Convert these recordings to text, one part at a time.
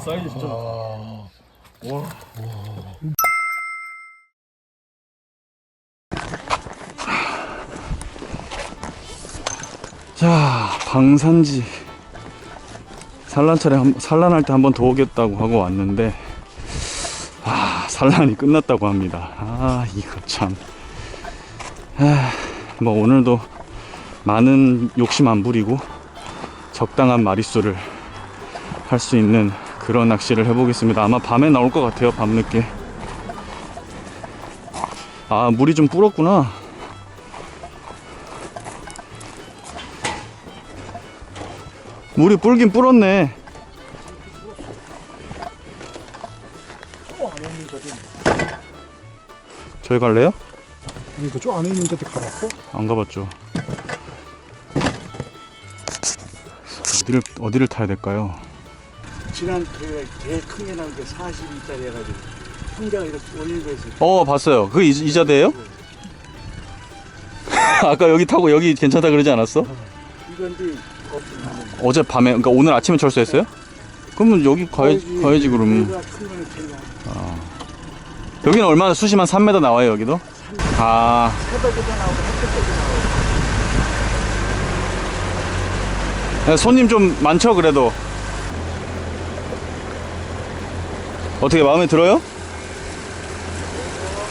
사이즈 진짜 좋다. 와. 자, 방산지 산란할 때 한번 더 오겠다고 하고 왔는데 산란이 끝났다고 합니다. 이거 참. 뭐 오늘도 많은 욕심 안 부리고 적당한 마리수를 할 수 있는 그런 낚시를 해보겠습니다. 아마 밤에 나올 것 같아요. 밤늦게. 물이 좀 불었구나. 물이 불긴 불었네. 저희 갈래요? 그러니까 저 안에 있는 데도 가봤어? 안 가봤죠. 어디를 타야 될까요? 지난 개 큰 게 나온 게 42짜리 해가지고 형제가 이렇게 올린 거 있어요. 봤어요. 그 이 자대예요? 아까 여기 타고 여기 괜찮다 그러지 않았어? 이건데 어제 밤에, 그러니까 오늘 아침에 철수했어요? 그러면 여기 가야지 그러면. 여기는 얼마나 수심 한 3m 나와요 여기도? 새벽에도 나오고 햇볕에도 나오고. 손님 좀 많죠 그래도? 어떻게 마음에 들어요?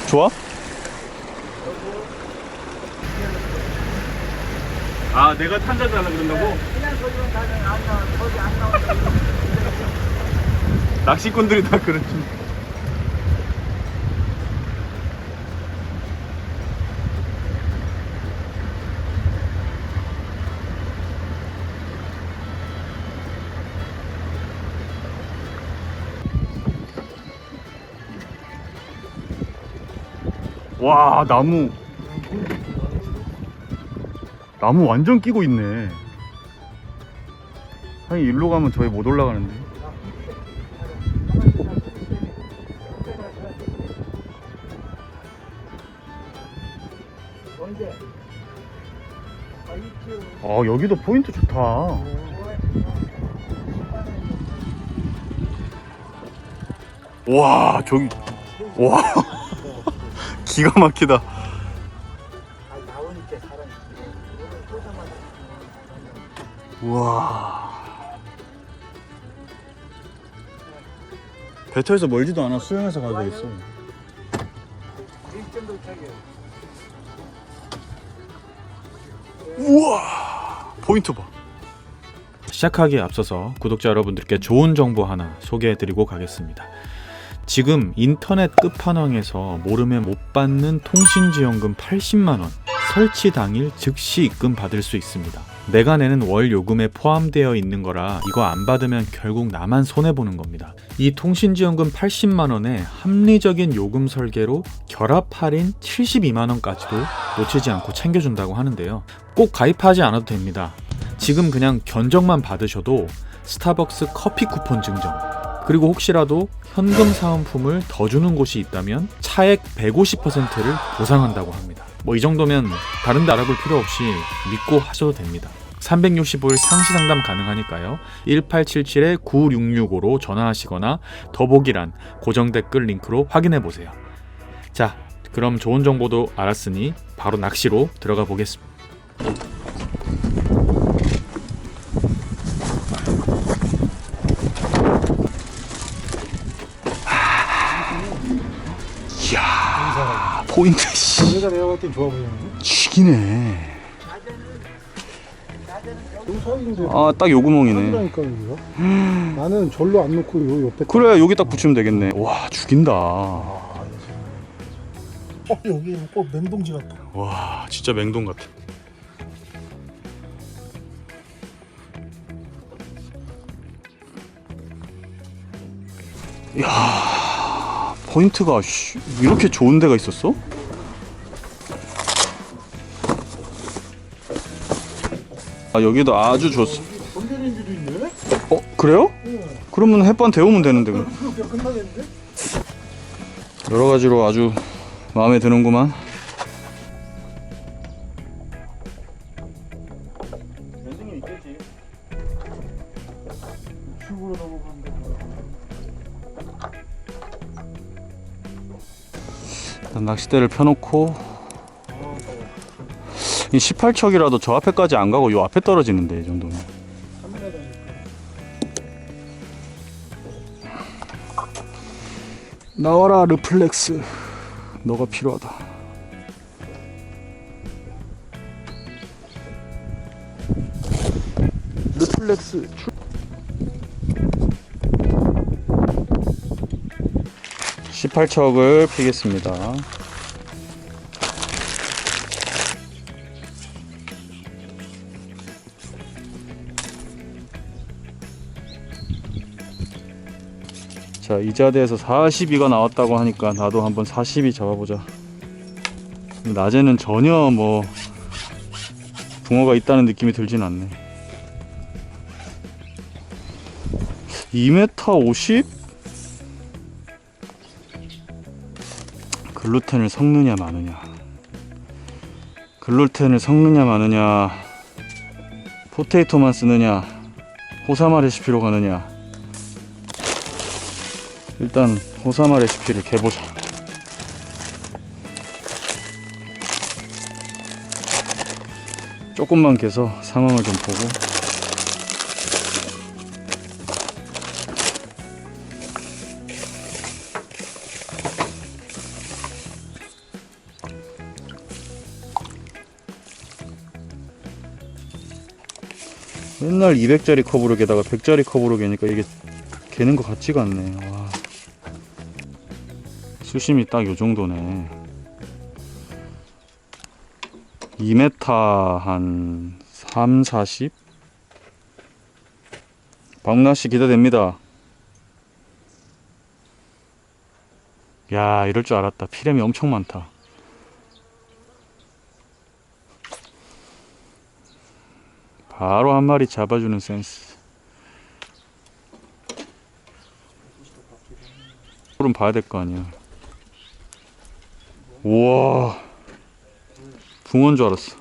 좋아? 내가 탄자 달라 그런다고? 그냥 소리만 가면 안 나와. 거기 안 나온다. 낚시꾼들이 다 그렇지. 와, 나무 완전 끼고 있네. 아니 일로 가면 저희 못 올라가는데. 여기도 포인트 좋다. 와, 저기 와 기가 막히다. 나오니까 사람이 우와. 배터에서 멀지도 않아. 수영해서 가도 되겠어. 우와, 포인트 봐. 시작하기에 앞서서 구독자 여러분들께 좋은 정보 하나 소개해드리고 가겠습니다. 지금 인터넷 끝판왕에서 모르면 못 받는 통신지원금 80만원 설치 당일 즉시 입금 받을 수 있습니다. 내가 내는 월 요금에 포함되어 있는 거라 이거 안 받으면 결국 나만 손해보는 겁니다. 이 통신지원금 80만원에 합리적인 요금 설계로 결합 할인 72만원까지도 놓치지 않고 챙겨준다고 하는데요. 꼭 가입하지 않아도 됩니다. 지금 그냥 견적만 받으셔도 스타벅스 커피 쿠폰 증정, 그리고 혹시라도 현금 사은품을 더 주는 곳이 있다면 차액 150%를 보상한다고 합니다. 이 정도면 다른 데 알아볼 필요 없이 믿고 하셔도 됩니다. 365일 상시 상담 가능하니까요. 1877-9665로 전화하시거나 더보기란 고정 댓글 링크로 확인해 보세요. 자, 그럼 좋은 정보도 알았으니 바로 낚시로 들어가 보겠습니다. 이야, 포인트 씨. 내가 봤을 땐 좋아 보이는데? 죽이네. 여기 사이인데. 딱 요 구멍이네. 사이라니까 여기가. 나는 절로 안 놓고 요 옆에. 그래, 여기 딱 붙이면 되겠네. 와, 죽인다. 여기는 꼭 맹동지 같다. 와, 진짜 맹동 같아. 야, 포인트가 이렇게 좋은 데가 있었어? 여기도 아주 좋았어. 번개렌지도 있네? 그래요? 그러면 햇반 데우면 되는데. 그럼. 그거 끝나겠는데? 여러 가지로 아주 마음에 드는구만. 면생이 있겠지. 큐브로 넘어가는데. 일단 낚싯대를 펴놓고 이 18척이라도 저 앞에까지 안 가고 요 앞에 떨어지는데 이 정도면. 나와라 르플렉스, 너가 필요하다. 르플렉스 18척을 피겠습니다. 자, 이 자리에서 42가 나왔다고 하니까 나도 한번 42 잡아보자. 낮에는 전혀 뭐 붕어가 있다는 느낌이 들진 않네. 2m 50? 글루텐을 섞느냐 마느냐, 글루텐을 섞느냐 마느냐, 포테이토만 쓰느냐, 호사마 레시피로 가느냐. 일단 호사마 레시피를 개보자. 조금만 개서 상황을 좀 보고. 맨날 200짜리 컵으로 개다가 100짜리 컵으로 개니까 이게 개는 것 같지가 않네. 와. 수심이 딱 요 정도네. 2m 한 3, 40? 박문아씨 기대됩니다. 야, 이럴 줄 알았다. 피렘이 엄청 많다. 바로 한 마리 잡아주는 센스. 그럼 봐야 될 거 아니야. 우와, 붕어인 줄 알았어.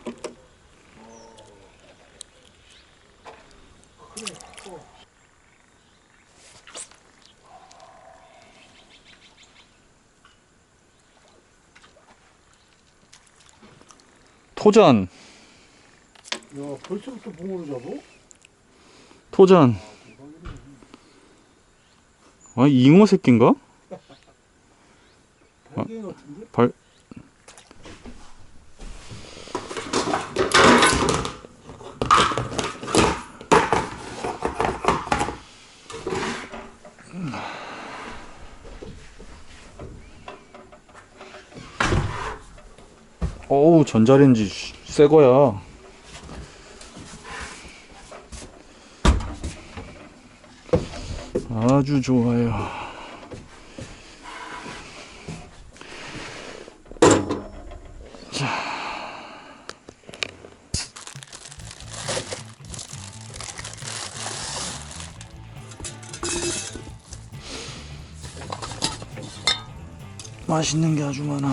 토전. 야, 벌써부터 붕어를 잡어? 토전. 아, 잉어 새끼인가? 발개 같은데? 발. 어우, 전자레인지 새 거야. 아주 좋아요. 자, 맛있는 게 아주 많아.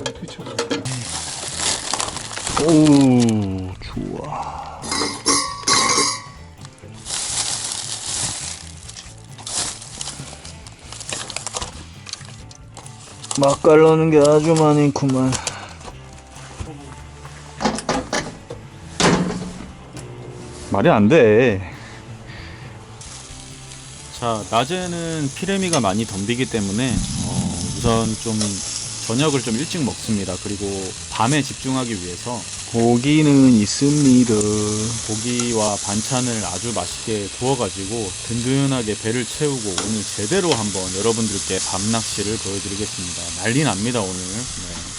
어떻게 찾아? 오, 좋아. 맛깔나는 게 아주 많구만. 말이 안 돼. 자, 낮에는 피레미가 많이 덤비기 때문에 우선 좀 저녁을 좀 일찍 먹습니다. 그리고 밤에 집중하기 위해서 고기는 있습니다. 고기와 반찬을 아주 맛있게 구워가지고 든든하게 배를 채우고 오늘 제대로 한번 여러분들께 밤 낚시를 보여드리겠습니다. 난리 납니다 오늘. 네.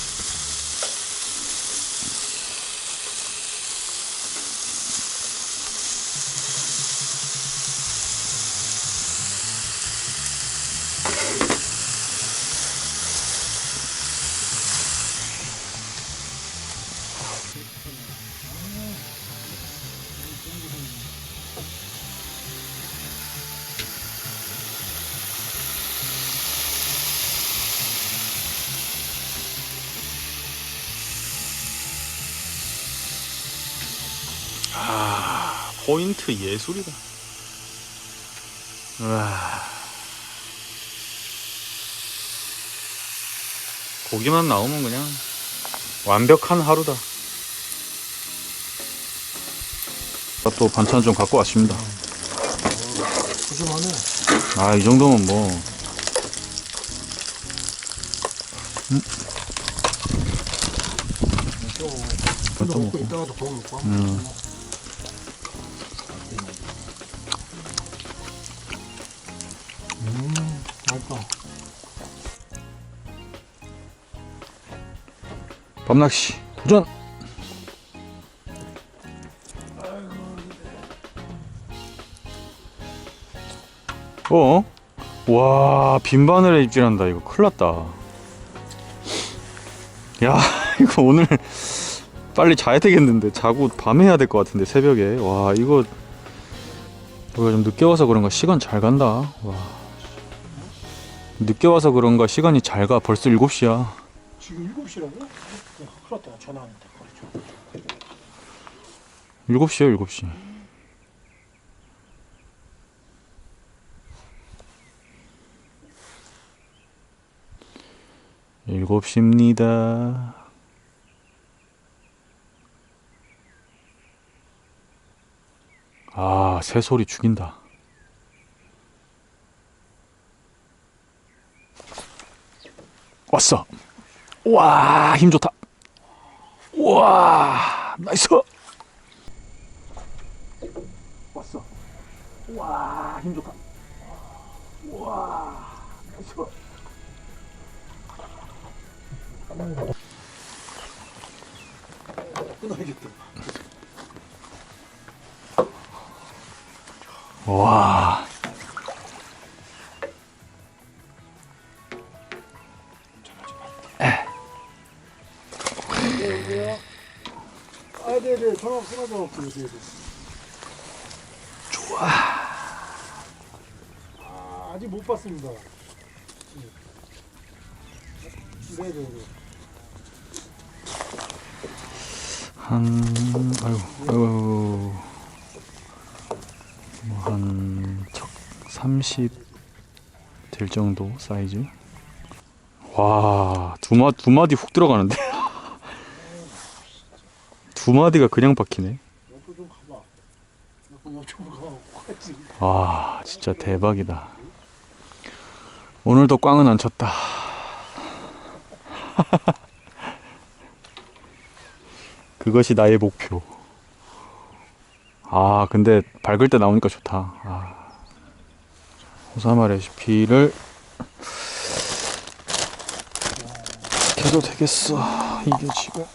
아, 포인트 예술이다. 우와. 고기만 나오면 그냥 완벽한 하루다. 또 반찬 좀 갖고 왔습니다. 푸짐하네. 아, 이 정도면 뭐. 또 먹고 이따가도 더 먹고. 맛있다. 밤낚시 도전! 어? 와, 빈바늘에 입질한다. 이거 큰일 났다. 야, 이거 오늘 빨리 자야 되겠는데. 자고 밤에 해야 될 것 같은데, 새벽에. 와, 이거 우리가 좀 늦게 와서 그런가 시간 잘 간다. 와, 늦게 와서 그런가 시간이 잘 가. 벌써 7시야. 지금 7시라고? 야, 큰일 났다. 전화하는데. 7시야, 7시. 일곱 시입니다. 아, 새소리 죽인다. 왔어. 와, 힘 좋다. 와, 나이스. 왔어. 와, 힘 좋다. 와, 나이스. 끊어야겠다. 와. 아, 네네. 전화 끊어져. 네네. 좋아. 아, 아직 못 봤습니다. 네네네. 아이고. 한 30 될 정도 사이즈. 와, 두 마디 훅 들어가는데. 두 마디가 그냥 박히네. 옆으로 좀 가봐. 옆으로 가지. 와, 진짜 대박이다. 오늘도 꽝은 안 쳤다. 그것이 나의 목표. 아, 근데 밝을 때 나오니까 좋다. 아, 호사마 레시피를 해도 되겠어. 이게 지금.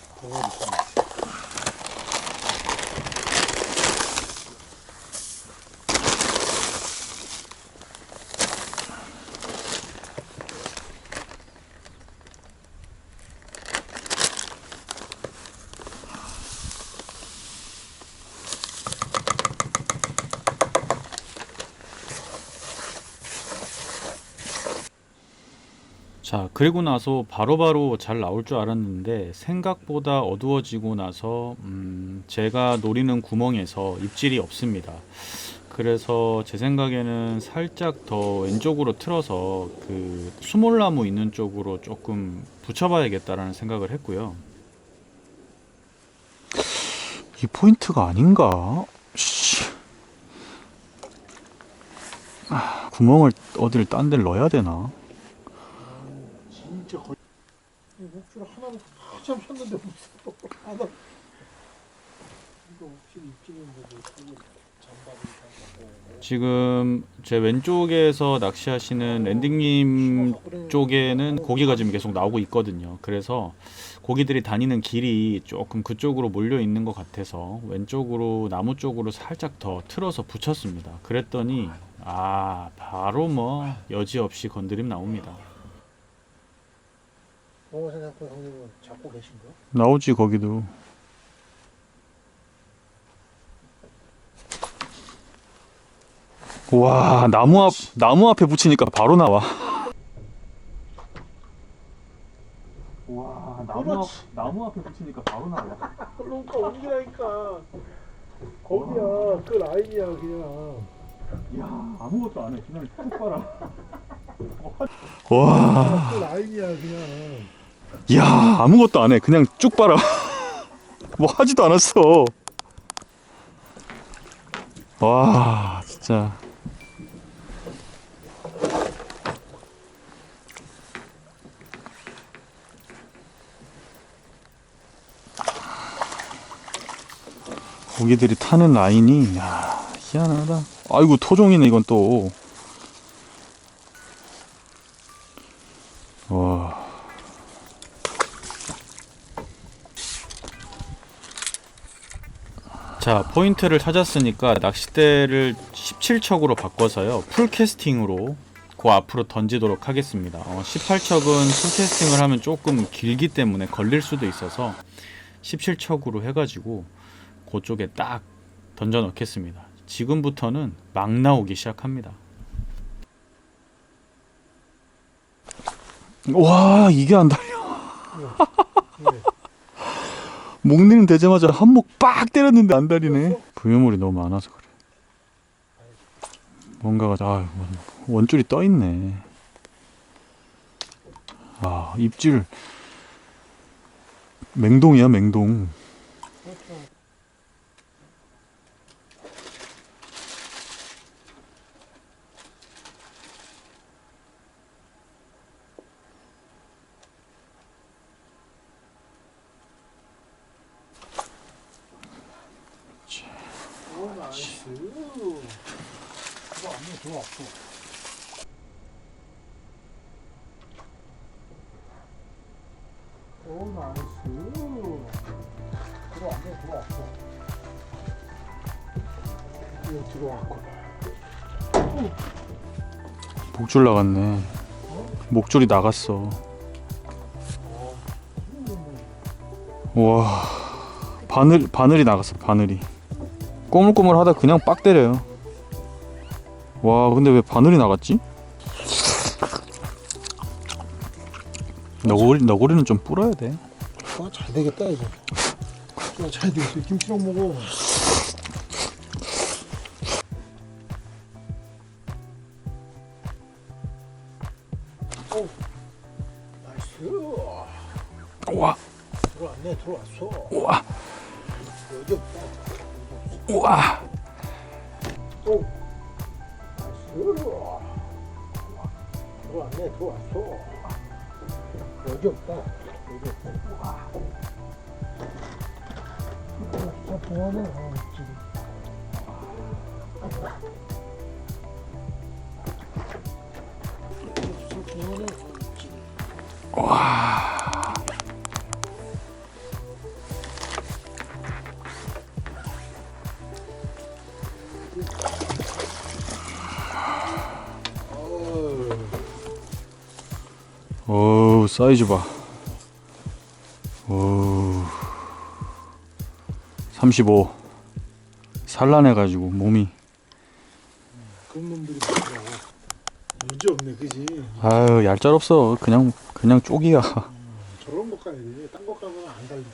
자, 그리고 나서 바로바로 잘 나올 줄 알았는데 생각보다 어두워지고 나서 제가 노리는 구멍에서 입질이 없습니다. 그래서 제 생각에는 살짝 더 왼쪽으로 틀어서 그 수몰나무 있는 쪽으로 조금 붙여봐야겠다라는 생각을 했고요. 이 포인트가 아닌가? 구멍을 어디를 딴 데를 넣어야 되나? 진짜 거의. 목줄 하나로 한참 폈는데 무서워. 하나. 이거 혹시 입질인데 지금 제 왼쪽에서 낚시하시는 랜딩님 쪽에는 고기가 지금 계속 나오고 있거든요. 그래서 고기들이 다니는 길이 조금 그쪽으로 몰려 있는 것 같아서 왼쪽으로 나무 쪽으로 살짝 더 틀어서 붙였습니다. 그랬더니 바로 뭐 여지없이 건드림 나옵니다. 생각보다 형님은 잡고 계신가? 나오지 거기도. 와, 나무 앞에 붙이니까 바로 나와. 와, 나무 앞에 붙이니까 바로 나와. 그러니까 옮기라니까. 거기야 그 라인이야 그냥. 야, 아무것도 안 해. 그냥 쭉 봐라. 와. 그 라인이야 그냥. 야, 아무것도 안 해. 그냥 쭉 봐라. 뭐 하지도 않았어. 와, 진짜. 고기들이 타는 라인이, 야, 희한하다. 아이고, 토종이네, 이건 또. 와. 자, 포인트를 찾았으니까 낚싯대를 17척으로 바꿔서요, 풀캐스팅으로 그 앞으로 던지도록 하겠습니다. 18척은 풀캐스팅을 하면 조금 길기 때문에 걸릴 수도 있어서 17척으로 해가지고 그쪽에 딱 던져 넣겠습니다. 지금부터는 막 나오기 시작합니다. 와, 이게 안 달려. 목리는 되자마자 한목 빡 때렸는데 안 달리네. 부유물이 너무 많아서 그래. 뭔가가 원줄이 떠 있네. 아, 입질 맹동이야, 맹동. 오 나이스. 이거 안에 들어왔어. 오 나이스. 그거 안에 들어왔어. 이거 들어왔고. 목줄 나갔네. 목줄이 나갔어. 와, 바늘이 나갔어. 바늘이 꼬물꼬물하다 그냥 빡 때려요. 와, 근데 왜 바늘이 나갔지? 너구리는 좀 불어야 돼. 아, 잘 되겠다 이거. 잘 되겠어. 김치랑 먹어. 오, 나이스. 우와, 들어왔네, 들어왔어. 우와, 여기 없다. 우와. 오, 나이스. 들어왔네, 들어왔어. 여기 없다. 여기 없다. 진짜 좋아하네. 지금. 진짜 좋아하네. 지금. 와. 오, 사이즈 봐. 오, 35. 산란해가지고 몸이. 그런 놈들이 있더라고. 문제 없네, 그지? 아유, 얄짤없어. 그냥 쪽이야. 저런 거 가야 돼. 딴 거 가면 안 달리대.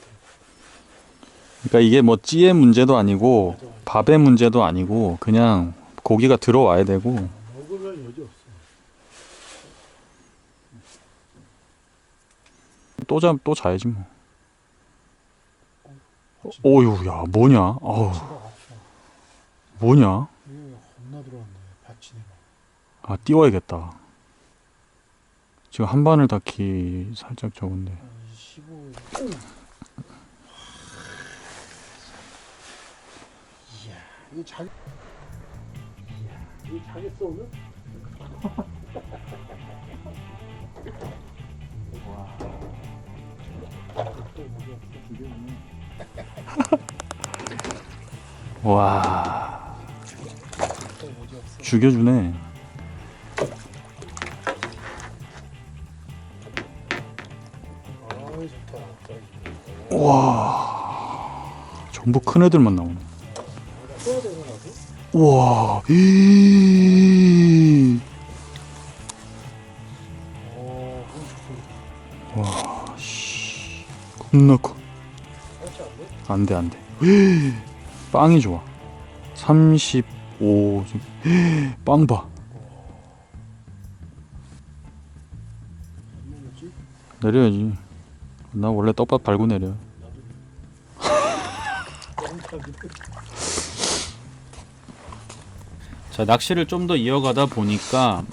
그러니까 이게 뭐 찌의 문제도 아니고 맞아, 맞아. 밥의 문제도 아니고 그냥 고기가 들어와야 되고. 먹으면 여지 없어. 또 자야지 뭐. 오유, 야, 뭐냐? 어우, 뭐냐? 이거 겁나 들어왔네. 받치네. 아, 띄워야겠다. 지금 한 바늘 닿기 살짝 적은데. 15. 이야, 이거 잘. 이야, 이거 잘했어 오늘? 와, 죽여주네. 아이 좋다. 와, 전부 큰 애들만 나오네. 써야 되나 나도? 우와, 그건 좋고. 와, 씨, 겁나 커. 살짝 안 돼? 안 돼. 빵이 좋아. 35 빵 봐. 내려야지. 나 원래 떡밥 달고 내려. 자, 낚시를 좀 더 이어가다 보니까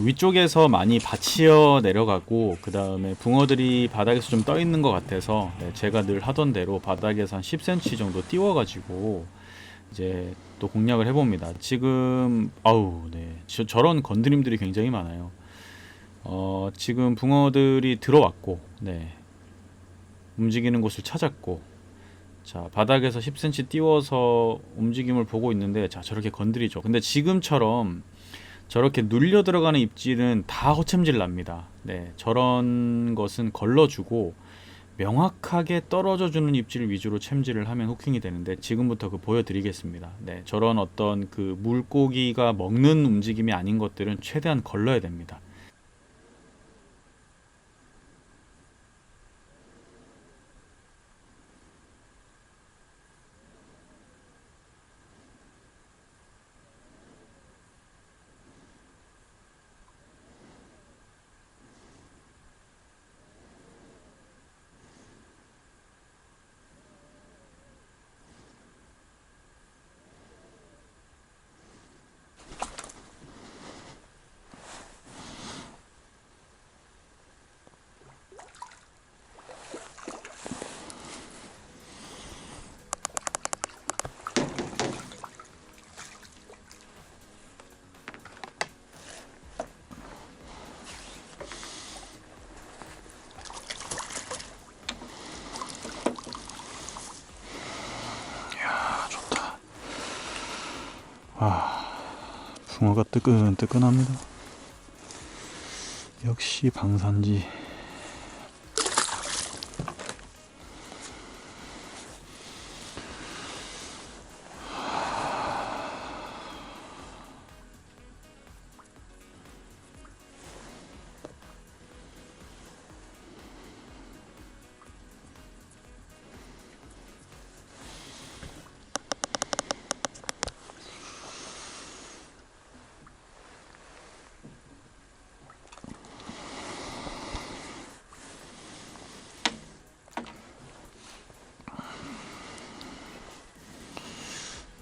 위쪽에서 많이 받치어 내려가고, 그 다음에 붕어들이 바닥에서 좀 떠 있는 것 같아서, 네, 제가 늘 하던 대로 바닥에서 한 10cm 정도 띄워가지고 이제 또 공략을 해봅니다. 지금 아우, 네, 저런 건드림들이 굉장히 많아요. 지금 붕어들이 들어왔고, 네, 움직이는 곳을 찾았고, 자, 바닥에서 10cm 띄워서 움직임을 보고 있는데, 자, 저렇게 건드리죠. 근데 지금처럼 저렇게 눌려 들어가는 입질은 다 허챔질 납니다. 네, 저런 것은 걸러주고 명확하게 떨어져 주는 입질 위주로 챔질을 하면 후킹이 되는데, 지금부터 그 보여드리겠습니다. 네, 저런 어떤 그 물고기가 먹는 움직임이 아닌 것들은 최대한 걸러야 됩니다. 붕어가 뜨끈뜨끈합니다. 역시 방산지.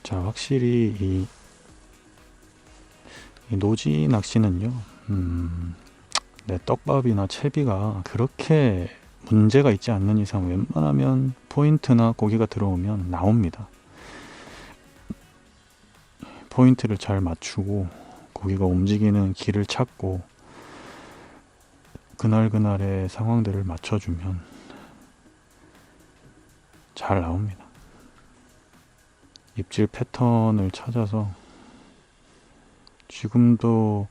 자, 확실히 이 노지 낚시는요, 내 떡밥이나 채비가 그렇게 문제가 있지 않는 이상 웬만하면 포인트나 고기가 들어오면 나옵니다. 포인트를 잘 맞추고 고기가 움직이는 길을 찾고 그날그날의 상황들을 맞춰주면 잘 나옵니다. 입질 패턴을 찾아서 지금도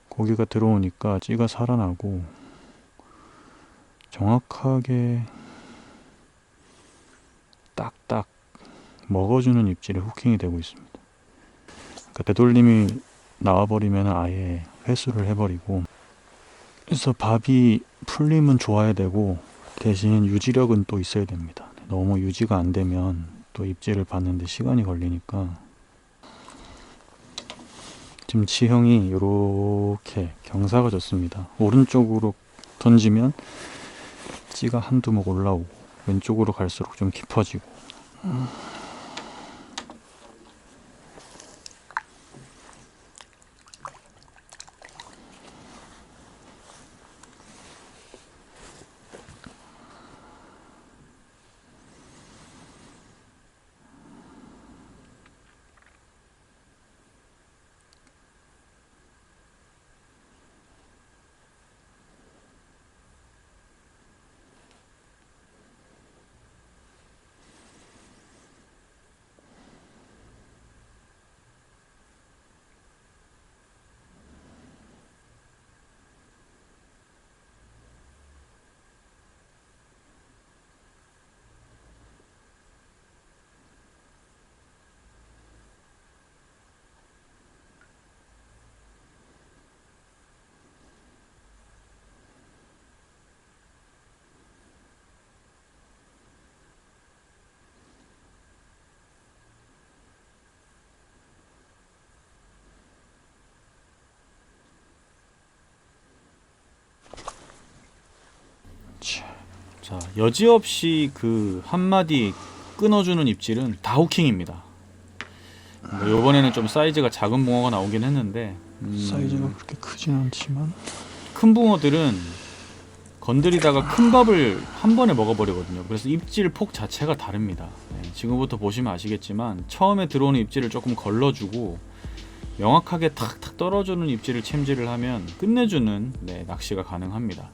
고기가 들어오니까 찌가 살아나고 정확하게 딱딱 먹어주는 입질에 후킹이 되고 있습니다. 그러니까 되돌림이 나와버리면 아예 회수를 해버리고, 그래서 밥이 풀림은 좋아야 되고 대신 유지력은 또 있어야 됩니다. 너무 유지가 안 되면 또 입질을 받는데 시간이 걸리니까, 지금 지형이 이렇게 경사가 졌습니다. 오른쪽으로 던지면 찌가 한 두목 올라오고 왼쪽으로 갈수록 좀 깊어지고, 자, 여지없이 그 한마디 끊어주는 입질은 다 후킹입니다. 뭐 요번에는 좀 사이즈가 작은 붕어가 나오긴 했는데 사이즈가 그렇게 크진 않지만 큰 붕어들은 건드리다가 큰 밥을 한 번에 먹어버리거든요. 그래서 입질 폭 자체가 다릅니다. 네, 지금부터 보시면 아시겠지만 처음에 들어오는 입질을 조금 걸러주고 명확하게 탁탁 떨어주는 입질을 챔질을 하면 끝내주는 낚시가 가능합니다.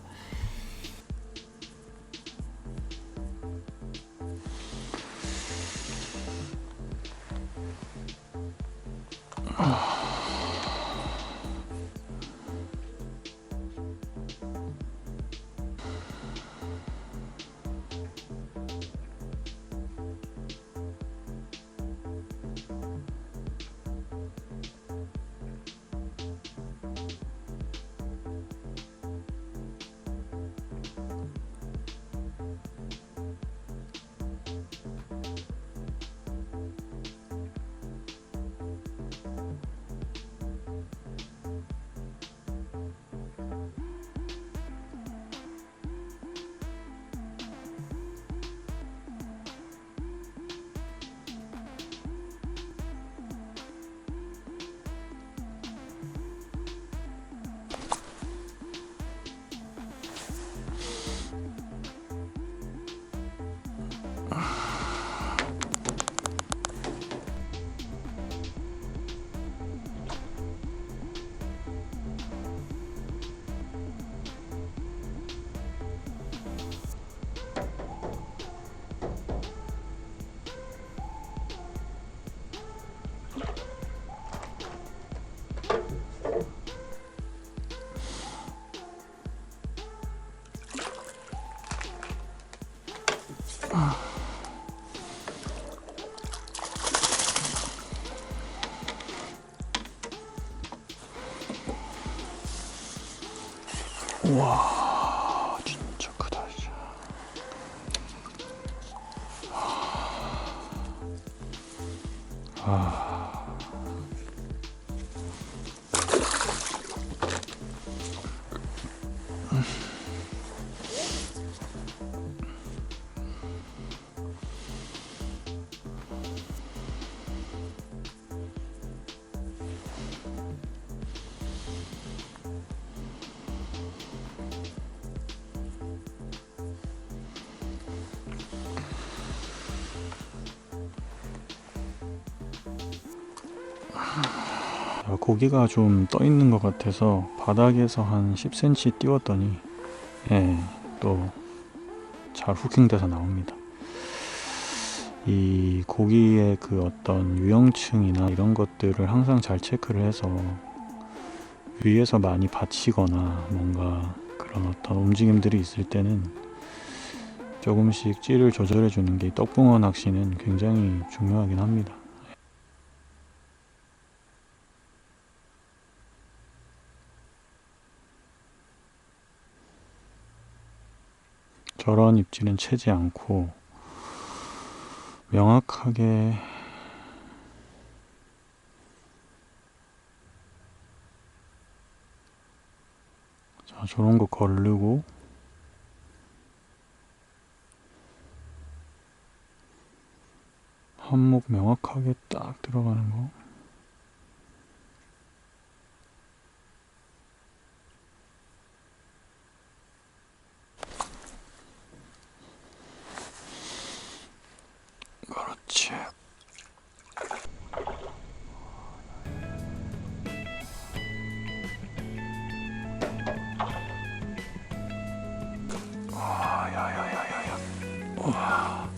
우와 진짜 크다 진짜. 고기가 좀 떠 있는 것 같아서 바닥에서 한 10cm 띄웠더니 또 잘 후킹돼서 나옵니다. 이 고기의 그 어떤 유형층이나 이런 것들을 항상 잘 체크를 해서 위에서 많이 받치거나 뭔가 그런 어떤 움직임들이 있을 때는 조금씩 찌를 조절해 주는 게 떡붕어 낚시는 굉장히 중요하긴 합니다. 저런 입질은 채지 않고 명확하게 자 저런 거 걸르고 한목 명확하게 딱 들어가는 거. 그렇지. 와, 야야야야야. 와.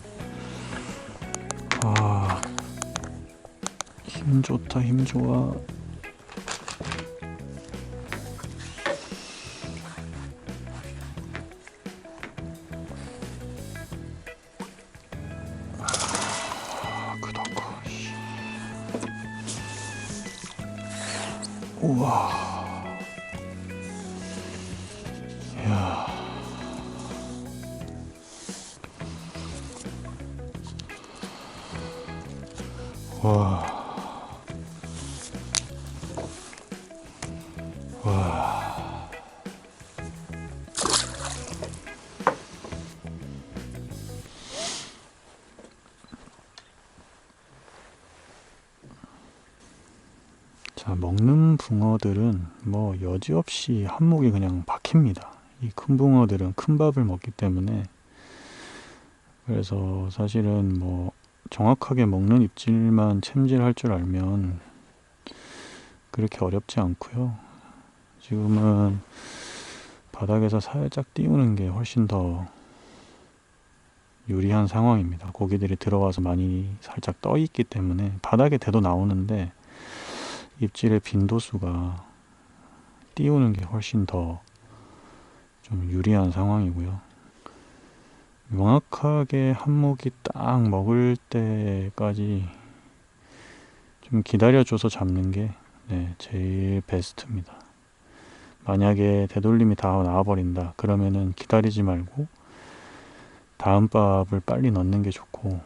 아, 힘 좋다, 힘 좋아. 우와. 이야. 와. 와. 자, 먹는 붕어들은 뭐 여지없이 한몫이 그냥 박힙니다. 이 큰 붕어들은 큰 밥을 먹기 때문에. 그래서 사실은 뭐 정확하게 먹는 입질만 챔질할 줄 알면 그렇게 어렵지 않고요. 지금은 바닥에서 살짝 띄우는 게 훨씬 더 유리한 상황입니다. 고기들이 들어와서 많이 살짝 떠 있기 때문에 바닥에 대도 나오는데 입질의 빈도수가 띄우는 게 훨씬 더 좀 유리한 상황이고요. 명확하게 한목이 딱 먹을 때까지 좀 기다려줘서 잡는 게 제일 베스트입니다. 만약에 되돌림이 다 나와버린다 그러면은 기다리지 말고 다음 밥을 빨리 넣는 게 좋고,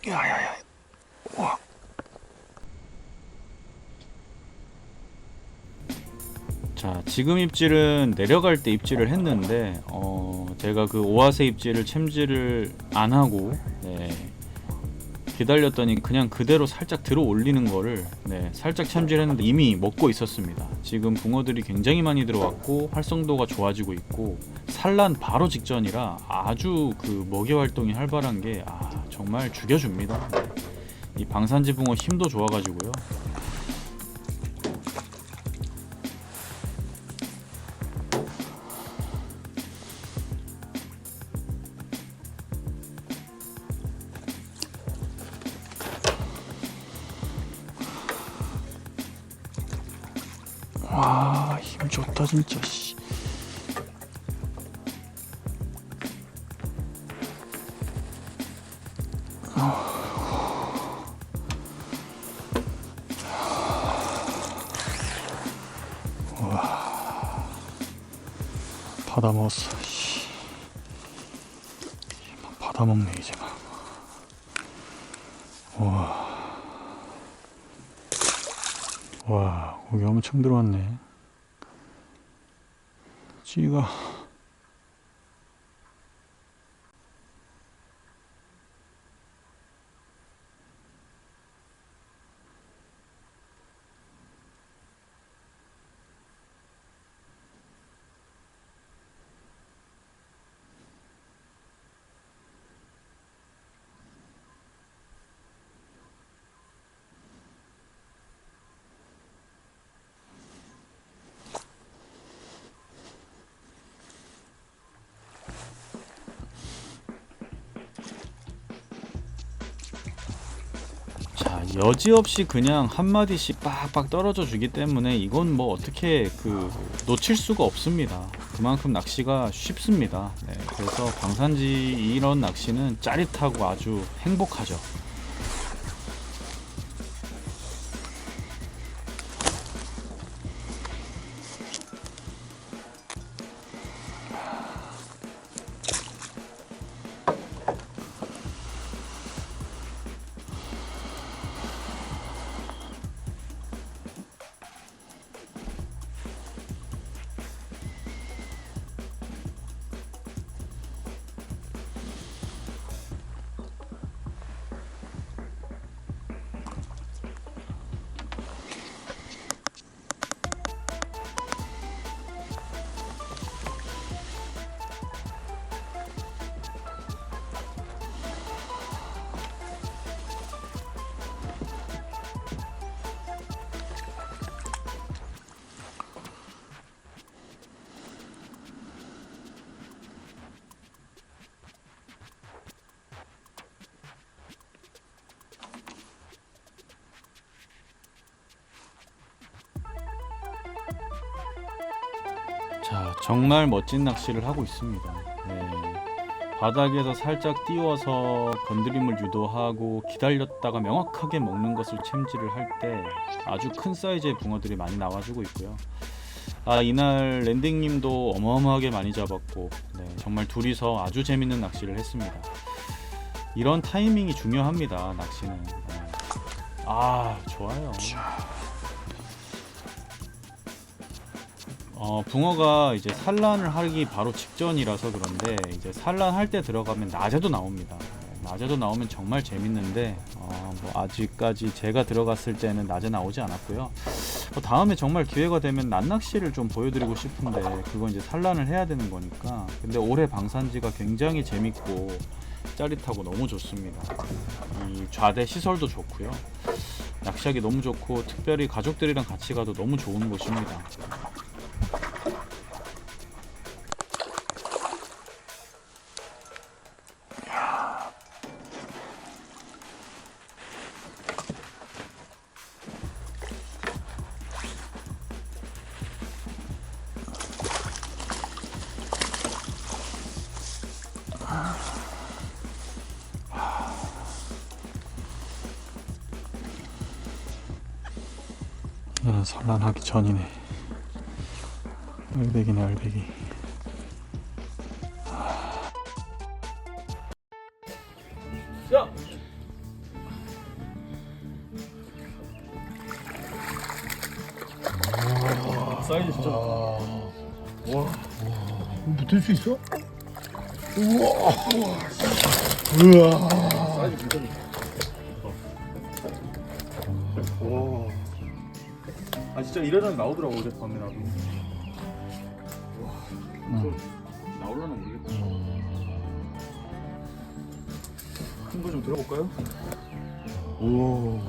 야야야, 와. 자, 지금 입질은 내려갈 때 입질을 했는데 제가 그 오아세 입질을 챔질을 안 하고 기다렸더니 그냥 그대로 살짝 들어 올리는 거를 살짝 챔질했는데 이미 먹고 있었습니다. 지금 붕어들이 굉장히 많이 들어왔고 활성도가 좋아지고 있고 산란 바로 직전이라 아주 그 먹이 활동이 활발한 게 정말 죽여줍니다. 이 방산지 붕어 힘도 좋아가지고요. 와, 힘 좋다 진짜. 씨. 와, 받아 먹었어. 씨. 받아 먹네 이제 막. 와, 고기 엄청 들어왔네. 찌가. 자, 여지없이 그냥 한마디씩 빡빡 떨어져 주기 때문에 이건 뭐 어떻게 놓칠 수가 없습니다. 그만큼 낚시가 쉽습니다. 그래서 방산지 이런 낚시는 짜릿하고 아주 행복하죠. 자, 정말 멋진 낚시를 하고 있습니다. 바닥에서 살짝 띄워서 건드림을 유도하고 기다렸다가 명확하게 먹는 것을 챔질을 할 때 아주 큰 사이즈의 붕어들이 많이 나와주고 있고요. 이날 랜딩님도 어마어마하게 많이 잡았고, 네, 정말 둘이서 아주 재밌는 낚시를 했습니다. 이런 타이밍이 중요합니다, 낚시는. 네. 좋아요. 붕어가 이제 산란을 하기 바로 직전이라서 그런데 이제 산란할 때 들어가면 낮에도 나옵니다. 낮에도 나오면 정말 재밌는데 뭐 아직까지 제가 들어갔을 때는 낮에 나오지 않았고요. 다음에 정말 기회가 되면 낮낚시를 좀 보여드리고 싶은데 그건 이제 산란을 해야 되는 거니까. 근데 올해 방산지가 굉장히 재밌고 짜릿하고 너무 좋습니다. 이 좌대 시설도 좋고요. 낚시하기 너무 좋고 특별히 가족들이랑 같이 가도 너무 좋은 곳입니다. 산란하기 전이네. 알배기네, 알배기. 야! 사이즈 진짜 좋다. 붙을 수 있어? 우와. 사이즈 진짜 좋다. 진짜 이러다 나오더라고 어젯밤에 나도. 나올라나 모르겠다. 큰 거 좀 들어볼까요? 오.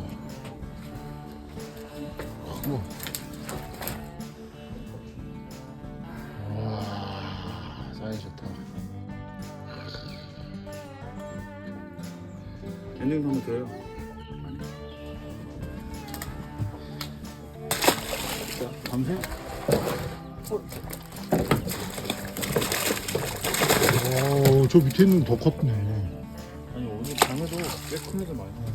사이즈 좋다. 엔딩 한번 줘요. 밤새? 저 밑에 있는 더 컸네. 아니 오늘 밤에도 꽤 큰 애들 많이 나와.